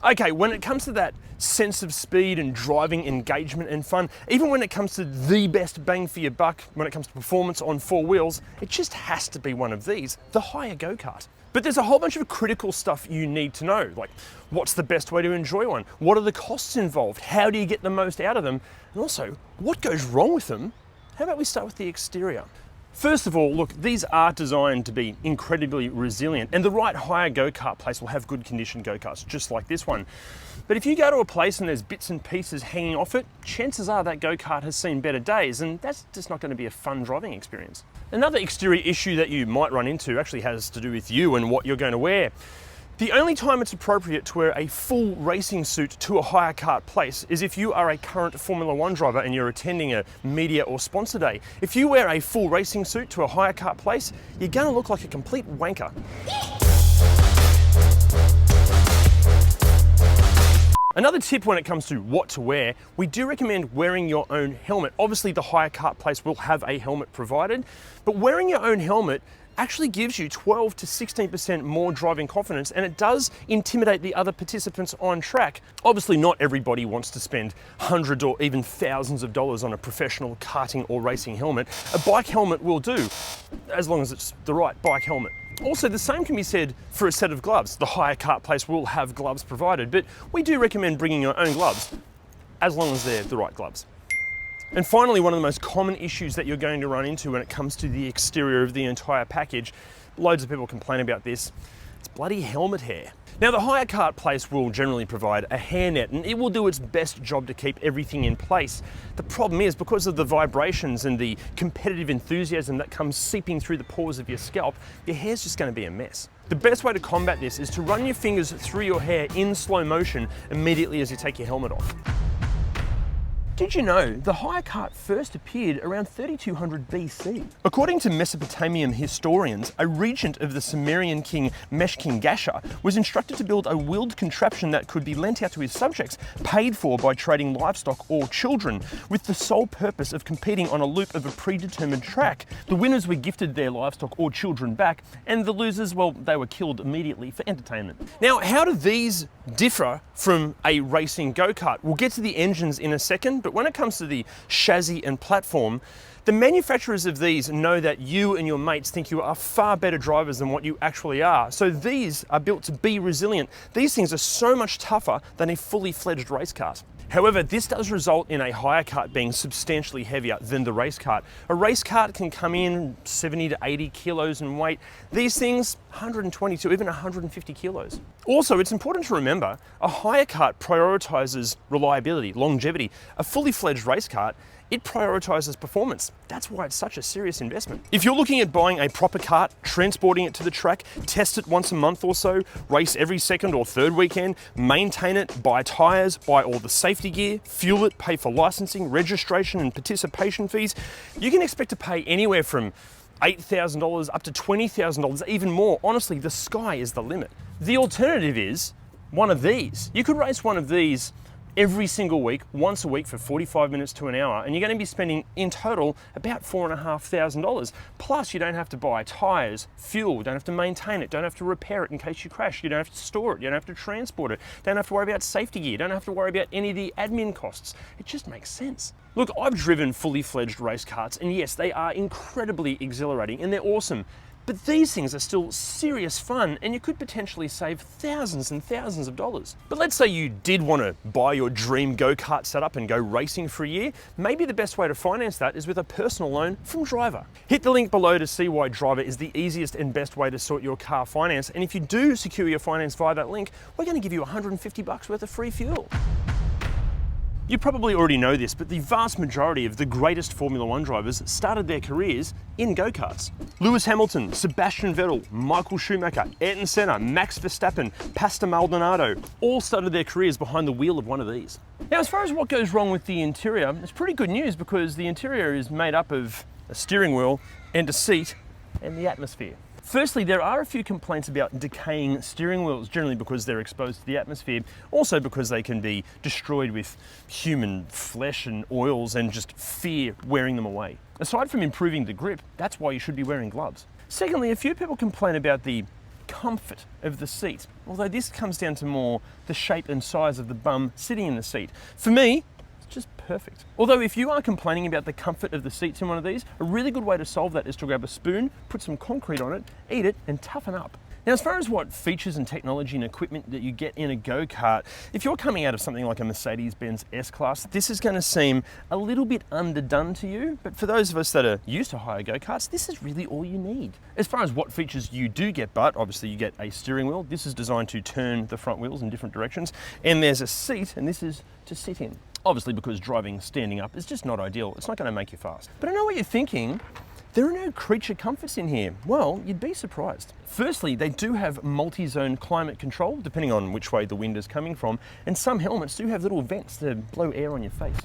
Okay, when it comes to that sense of speed and driving engagement and fun, even when it comes to the best bang for your buck, when it comes to performance on four wheels, it just has to be one of these, the hire go-kart. But there's a whole bunch of critical stuff you need to know, like what's the best way to enjoy one? What are the costs involved? How do you get the most out of them? And also, what goes wrong with them? How about we start with the exterior? First of all, look, these are designed to be incredibly resilient, and the right hire go-kart place will have good condition go-karts, just like this one. But if you go to a place and there's bits and pieces hanging off it, chances are that go-kart has seen better days, and that's just not going to be a fun driving experience. Another exterior issue that you might run into actually has to do with you and what you're going to wear. The only time it's appropriate to wear a full racing suit to a hire kart place is if you are a current Formula One driver and you're attending a media or sponsor day. If you wear a full racing suit to a hire kart place, you're gonna look like a complete wanker. Another tip when it comes to what to wear, we do recommend wearing your own helmet. Obviously the hire kart place will have a helmet provided, but wearing your own helmet actually gives you 12 to 16% more driving confidence, and it does intimidate the other participants on track. Obviously not everybody wants to spend hundreds or even thousands of dollars on a professional karting or racing helmet. A bike helmet will do, as long as it's the right bike helmet. Also, the same can be said for a set of gloves. The hire kart place will have gloves provided, but we do recommend bringing your own gloves, as long as they're the right gloves. And finally, one of the most common issues that you're going to run into when it comes to the exterior of the entire package, loads of people complain about this, it's bloody helmet hair. Now the hire kart place will generally provide a hairnet, and it will do its best job to keep everything in place. The problem is, because of the vibrations and the competitive enthusiasm that comes seeping through the pores of your scalp, your hair's just going to be a mess. The best way to combat this is to run your fingers through your hair in slow motion immediately as you take your helmet off. Did you know the hire cart first appeared around 3200 BC? According to Mesopotamian historians, a regent of the Sumerian king Meshkingasha was instructed to build a wheeled contraption that could be lent out to his subjects, paid for by trading livestock or children, with the sole purpose of competing on a loop of a predetermined track. The winners were gifted their livestock or children back, and the losers, well, they were killed immediately for entertainment. Now, how do these differ from a racing go-kart? We'll get to the engines in a second, but when it comes to the chassis and platform, the manufacturers of these know that you and your mates think you are far better drivers than what you actually are. So these are built to be resilient. These things are so much tougher than a fully fledged race kart. However, this does result in a hire kart being substantially heavier than the race kart. A race kart can come in 70 to 80 kilos in weight. These things, 120 to even 150 kilos. Also, it's important to remember, a hire kart prioritizes reliability, longevity. A fully fledged race kart, it prioritizes performance. That's why it's such a serious investment. If you're looking at buying a proper kart, transporting it to the track, test it once a month or so, race every second or third weekend, maintain it, buy tires, buy all the safety gear, fuel it, pay for licensing, registration and participation fees, you can expect to pay anywhere from $8,000 up to $20,000, even more. Honestly, the sky is the limit. The alternative is one of these. You could race one of these every single week, once a week for 45 minutes to an hour, and you're going to be spending in total about $4,500. Plus, you don't have to buy tires, fuel, don't have to maintain it, don't have to repair it in case you crash, you don't have to store it, you don't have to transport it, don't have to worry about safety gear, don't have to worry about any of the admin costs. It just makes sense. Look, I've driven fully fledged race karts, and yes, they are incredibly exhilarating and they're awesome. But these things are still serious fun, and you could potentially save thousands and thousands of dollars. But let's say you did want to buy your dream go-kart setup and go racing for a year. Maybe the best way to finance that is with a personal loan from Driver. Hit the link below to see why Driver is the easiest and best way to sort your car finance. And if you do secure your finance via that link, we're going to give you $150 worth of free fuel. You probably already know this, but the vast majority of the greatest Formula One drivers started their careers in go-karts. Lewis Hamilton, Sebastian Vettel, Michael Schumacher, Ayrton Senna, Max Verstappen, Pastor Maldonado, all started their careers behind the wheel of one of these. Now, as far as what goes wrong with the interior, it's pretty good news because the interior is made up of a steering wheel and a seat and the atmosphere. Firstly, there are a few complaints about decaying steering wheels, generally because they're exposed to the atmosphere, also because they can be destroyed with human flesh and oils and just fear wearing them away. Aside from improving the grip, that's why you should be wearing gloves. Secondly, a few people complain about the comfort of the seat, although this comes down to more the shape and size of the bum sitting in the seat. For me, it's just perfect. Although if you are complaining about the comfort of the seats in one of these, a really good way to solve that is to grab a spoon, put some concrete on it, eat it, and toughen up. Now, as far as what features and technology and equipment that you get in a go-kart, if you're coming out of something like a Mercedes-Benz S-Class, this is going to seem a little bit underdone to you, but for those of us that are used to hire go-karts, this is really all you need. As far as what features you do get, but obviously you get a steering wheel. This is designed to turn the front wheels in different directions, and there's a seat, and this is to sit in. Obviously, because driving standing up is just not ideal. It's not going to make you fast. But I know what you're thinking. There are no creature comforts in here. Well, you'd be surprised. Firstly, they do have multi-zone climate control, depending on which way the wind is coming from, and some helmets do have little vents to blow air on your face.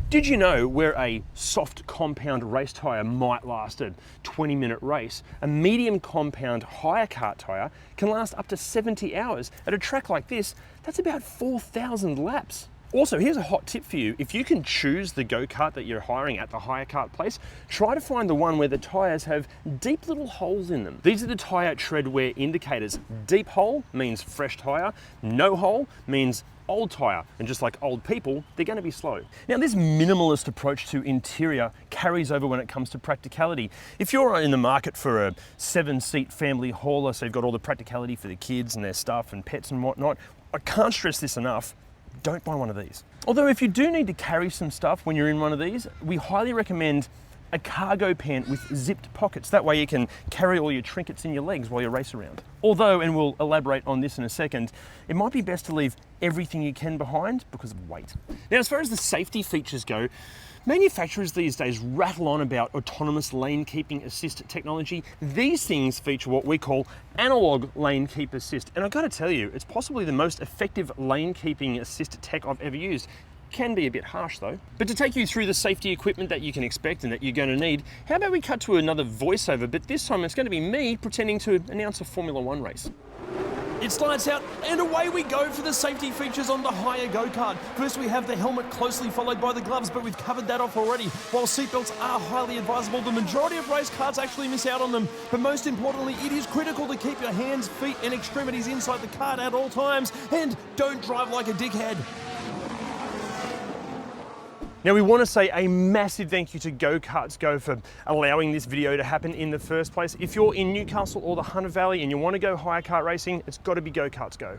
Did you know where a soft compound race tyre might last a 20-minute race, a medium compound hire kart tyre can last up to 70 hours? At a track like this, that's about 4,000 laps. Also, here's a hot tip for you. If you can choose the go-kart that you're hiring at the hire kart place, try to find the one where the tyres have deep little holes in them. These are the tyre tread wear indicators. Deep hole means fresh tyre, no hole means old tyre, and just like old people, they're going to be slow. Now, this minimalist approach to interior carries over when it comes to practicality. If you're in the market for a 7-seat family hauler, so you've got all the practicality for the kids and their stuff and pets and whatnot, I can't stress this enough. Don't buy one of these. Although if you do need to carry some stuff when you're in one of these, we highly recommend a cargo pant with zipped pockets. That way you can carry all your trinkets in your legs while you race around. Although, and we'll elaborate on this in a second, it might be best to leave everything you can behind because of weight. Now, as far as the safety features go, manufacturers these days rattle on about autonomous lane keeping assist technology. These things feature what we call analog lane keep assist. And I've got to tell you, it's possibly the most effective lane keeping assist tech I've ever used. Can be a bit harsh though. But to take you through the safety equipment that you can expect and that you're going to need, how about we cut to another voiceover, but this time it's going to be me pretending to announce a Formula One race. It's lights out, and away we go for the safety features on the hire go-kart. First we have the helmet, closely followed by the gloves, but we've covered that off already. While seatbelts are highly advisable, the majority of race cars actually miss out on them. But most importantly, it is critical to keep your hands, feet and extremities inside the kart at all times, and don't drive like a dickhead. Now, we want to say a massive thank you to Go-Karts Go for allowing this video to happen in the first place. If you're in Newcastle or the Hunter Valley and you want to go hire kart racing, it's got to be Go-Karts Go.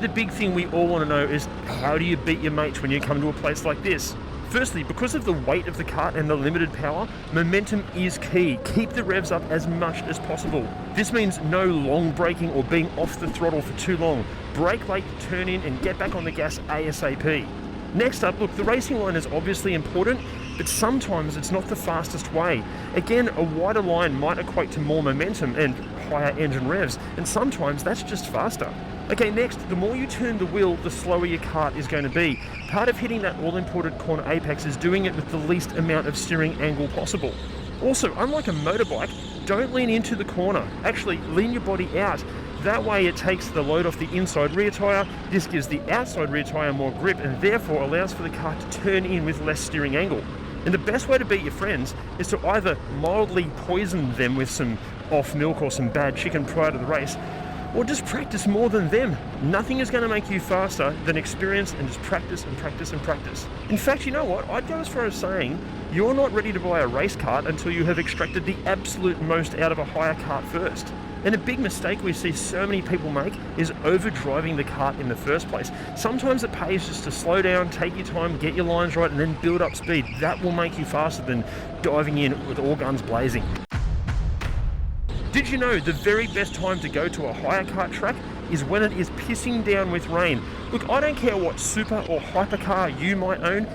The big thing we all want to know is, how do you beat your mates when you come to a place like this? Firstly, because of the weight of the kart and the limited power, momentum is key. Keep the revs up as much as possible. This means no long braking or being off the throttle for too long. Brake late, turn in and get back on the gas ASAP. Next up, look, the racing line is obviously important, but sometimes it's not the fastest way. Again, a wider line might equate to more momentum and higher engine revs, and sometimes that's just faster. Okay, next, the more you turn the wheel, the slower your kart is going to be. Part of hitting that all-important corner apex is doing it with the least amount of steering angle possible. Also, unlike a motorbike, don't lean into the corner. Actually, lean your body out. That way it takes the load off the inside rear tyre. This gives the outside rear tyre more grip and therefore allows for the car to turn in with less steering angle. And the best way to beat your friends is to either mildly poison them with some off milk or some bad chicken prior to the race, or just practice more than them. Nothing is going to make you faster than experience and just practice and practice and practice. In fact, you know what? I'd go as far as saying you're not ready to buy a race kart until you have extracted the absolute most out of a hire kart first. And a big mistake we see so many people make is overdriving the kart in the first place. Sometimes it pays just to slow down, take your time, get your lines right, and then build up speed. That will make you faster than diving in with all guns blazing. Did you know the very best time to go to a hire kart track is when it is pissing down with rain? Look, I don't care what super or hypercar you might own,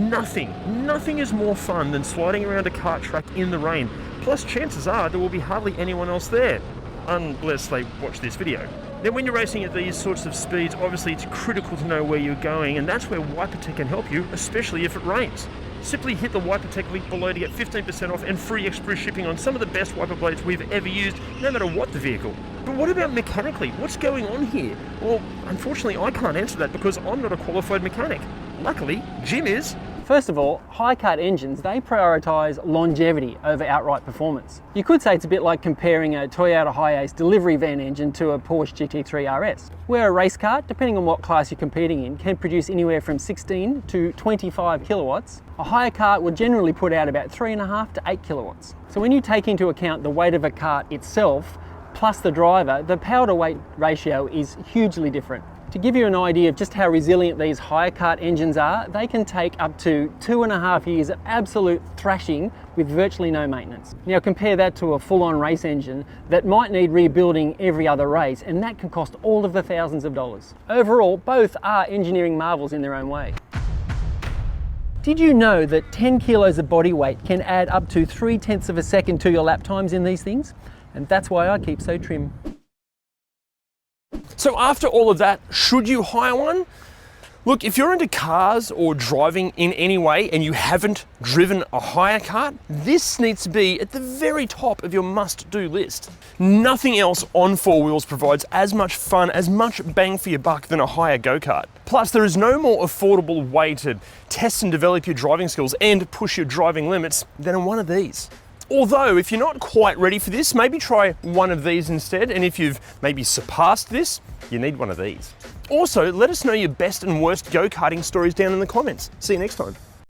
nothing is more fun than sliding around a kart track in the rain. Plus, chances are there will be hardly anyone else there, unless they watch this video. Now, when you're racing at these sorts of speeds, obviously it's critical to know where you're going, and that's where WiperTech can help you, especially if it rains. Simply hit the WiperTech link below to get 15% off and free express shipping on some of the best wiper blades we've ever used, no matter what the vehicle. But what about mechanically? What's going on here? Well, unfortunately, I can't answer that because I'm not a qualified mechanic. Luckily, Jim is. First of all, high-cut engines, they prioritise longevity over outright performance. You could say it's a bit like comparing a Toyota Hiace delivery van engine to a Porsche GT3 RS, where a race car, depending on what class you're competing in, can produce anywhere from 16 to 25 kilowatts. A hire cart would generally put out about 3.5 to 8 kilowatts. So when you take into account the weight of a cart itself, plus the driver, the power to weight ratio is hugely different. To give you an idea of just how resilient these hire cart engines are, they can take up to 2.5 years of absolute thrashing with virtually no maintenance. Now compare that to a full-on race engine that might need rebuilding every other race, and that can cost all of the thousands of dollars. Overall, both are engineering marvels in their own way. Did you know that 10 kilos of body weight can add up to 0.3 of a second to your lap times in these things? And that's why I keep so trim. So after all of that, should you hire one? Look, if you're into cars or driving in any way and you haven't driven a hire cart, this needs to be at the very top of your must-do list. Nothing else on four wheels provides as much fun, as much bang for your buck than a hire go-kart. Plus, there is no more affordable way to test and develop your driving skills and push your driving limits than one of these. Although, if you're not quite ready for this, maybe try one of these instead, and if you've maybe surpassed this, you need one of these. Also, let us know your best and worst go-karting stories down in the comments. See you next time.